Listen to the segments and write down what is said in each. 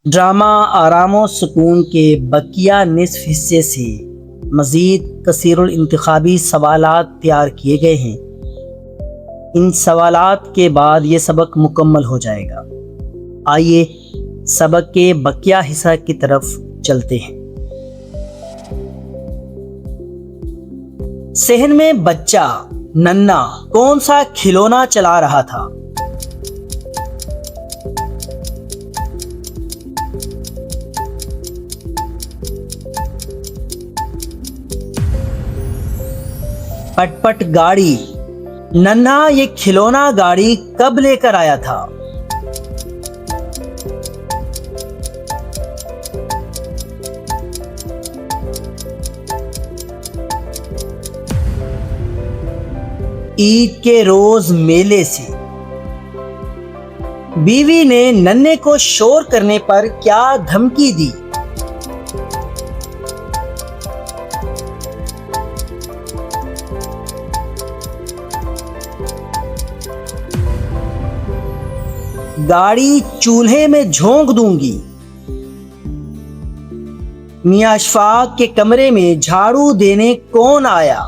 Drama आराम व सुकून के बकिया निसफ हिस्से से मज़ीद कसीरुल इंतखाबी सवालात तैयार किए गए हैं। इन सवालात के बाद ये सबक मुकम्मल हो जाएगा। आइए सबक के बकिया हिस्सा की तरफ चलते हैं। सहन में बच्चा नन्ना कौन सा खिलौना चला रहा था? पटपट गाड़ी। नन्हा ये खिलौना गाड़ी कब लेकर आया था? ईद के रोज मेले से। बीवी ने नन्हे को शोर करने पर क्या धमकी दी? गाड़ी चूल्हे में झोंक दूंगी। मियां अशफाक के कमरे में झाड़ू देने कौन आया?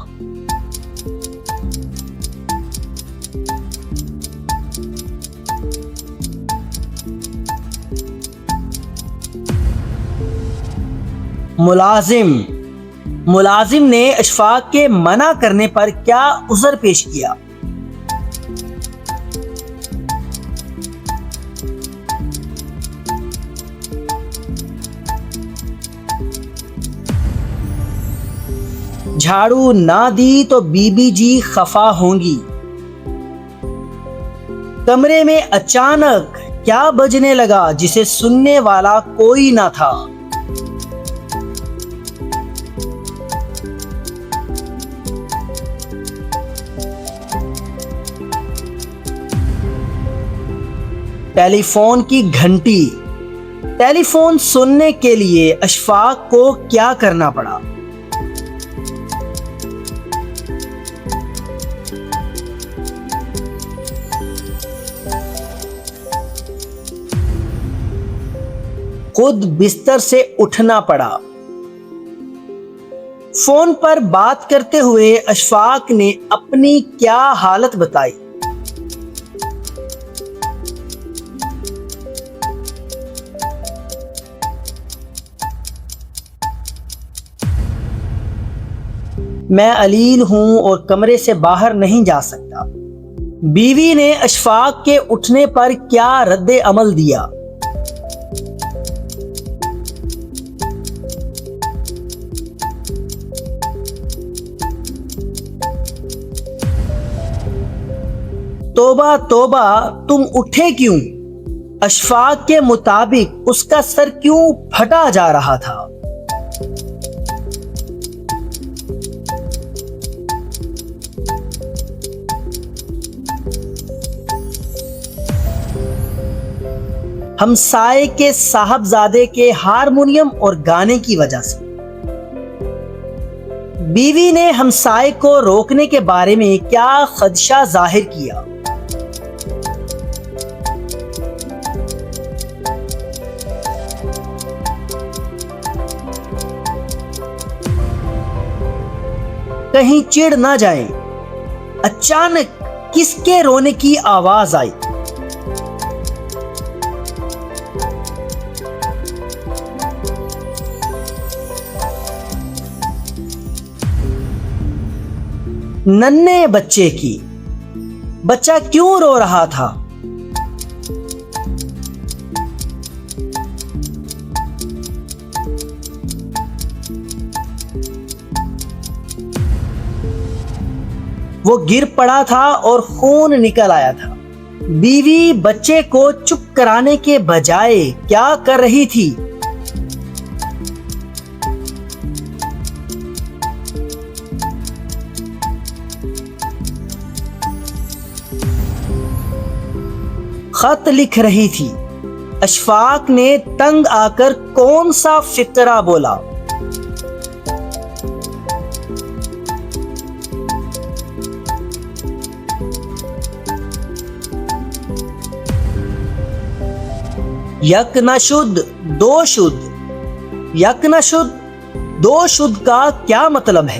मुलाजिम ने अशफाक के मना करने पर क्या उज़र पेश किया? झाड़ू ना दी तो बीबी जी खफा होंगी। कमरे में अचानक क्या बजने लगा जिसे सुनने वाला कोई ना था? टेलीफोन की घंटी। टेलीफोन सुनने के लिए अशफाक को क्या करना पड़ा? खुद बिस्तर से उठना पड़ा। फोन पर बात करते हुए अशफाक ने अपनी क्या हालत बताई? मैं अलील हूं और कमरे से बाहर नहीं जा सकता। बीवी ने अशफाक के उठने पर क्या रद्दे अमल दिया? तोबा तोबा, तुम उठे क्यों? अशफाक के मुताबिक उसका सर क्यों फटा जा रहा था? हमसाये के साहबजादे के हारमोनियम और गाने की वजह से। बीवी ने हमसाये को रोकने के बारे में क्या खदशा जाहिर किया? कहीं चिढ़ ना जाए। अचानक किसके रोने की आवाज आई? नन्हे बच्चे की। बच्चा क्यों रो रहा था? वो गिर पड़ा था और खून निकल आया था। बीवी बच्चे को चुप कराने के बजाय क्या कर रही थी? खत लिख रही थी। अशफाक ने तंग आकर कौन सा फिक्रा बोला? यक न शुद्ध दो शुद्ध, यक न शुद्ध दो शुद्ध का क्या मतलब है?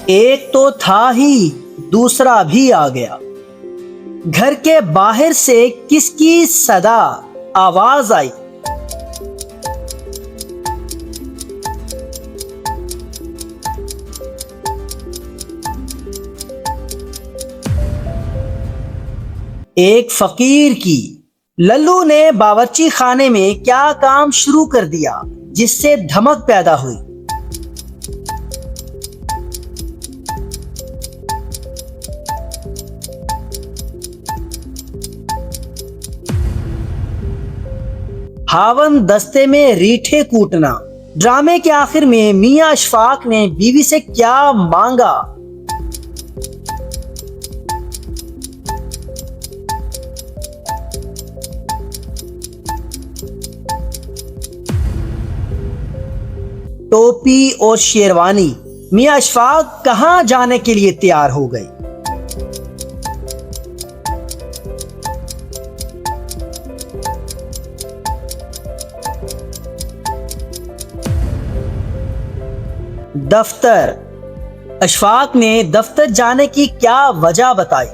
एक तो था ही, दूसरा भी आ गया। घर के बाहर से किसकी सदा आवाज आई? एक फकीर की। लल्लू ने बावर्ची खाने में क्या काम शुरू कर दिया जिससे धमक पैदा हुई? हावन दस्ते में रीठे कूटना। ड्रामे के आखिर में मियां अशफाक ने बीवी से क्या मांगा? टोपी और शेरवानी। मियां अशफाक कहां जाने के लिए तैयार हो गए? दफ्तर। अशफाक ने दफ्तर जाने की क्या वजह बताई?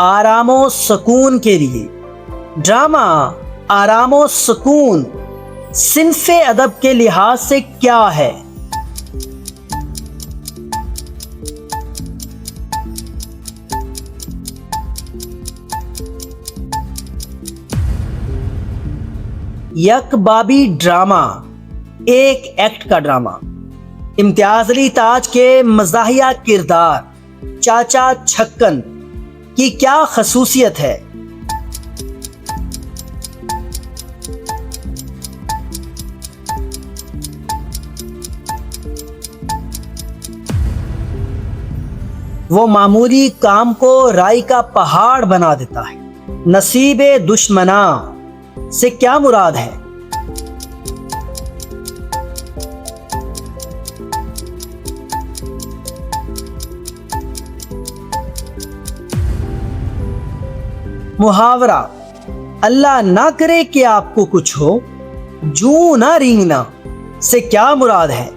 आरामो सुकून के लिए। ड्रामा आरामो सुकून सिन्फे अदब के लिहाज से क्या है? यक बाबी ड्रामा एक एक्ट का ड्रामा। इम्तियाज अली ताज के मज़ाहिया किरदार चाचा छक्कन की क्या खसूसियत है? वो मामूली काम को राई का पहाड़ बना देता है। नसीबे दुश्मना से क्या मुराद है? मुहावरा अल्लाह ना करे कि आपको कुछ हो, जू ना रींगना से क्या मुराद है?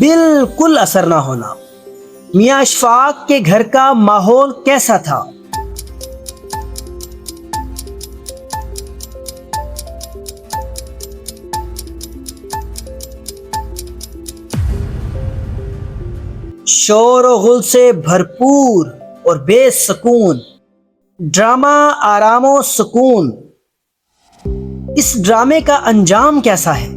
बिल्कुल असर ना होना। मियां अशफाक के घर का माहौल कैसा था? शोर और गुल से भरपूर और बेसुकून। ड्रामा आरामो सुकून। इस ड्रामे का अंजाम कैसा है?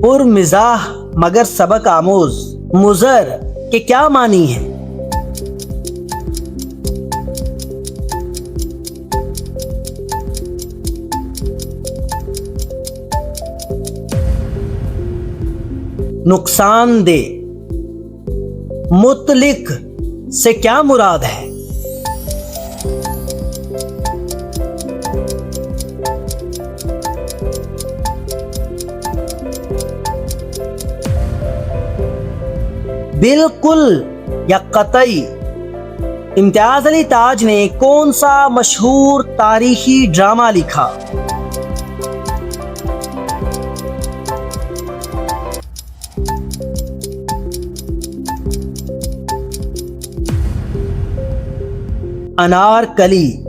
पुरमिजाह मगर सबक आमोज। मुजर के क्या मानी है? नुकसानदेह। मुतलिक से क्या मुराद है? बिल्कुल या कतई। इम्तियाज अली ताज ने कौन सा मशहूर तारीखी ड्रामा लिखा? अनारकली।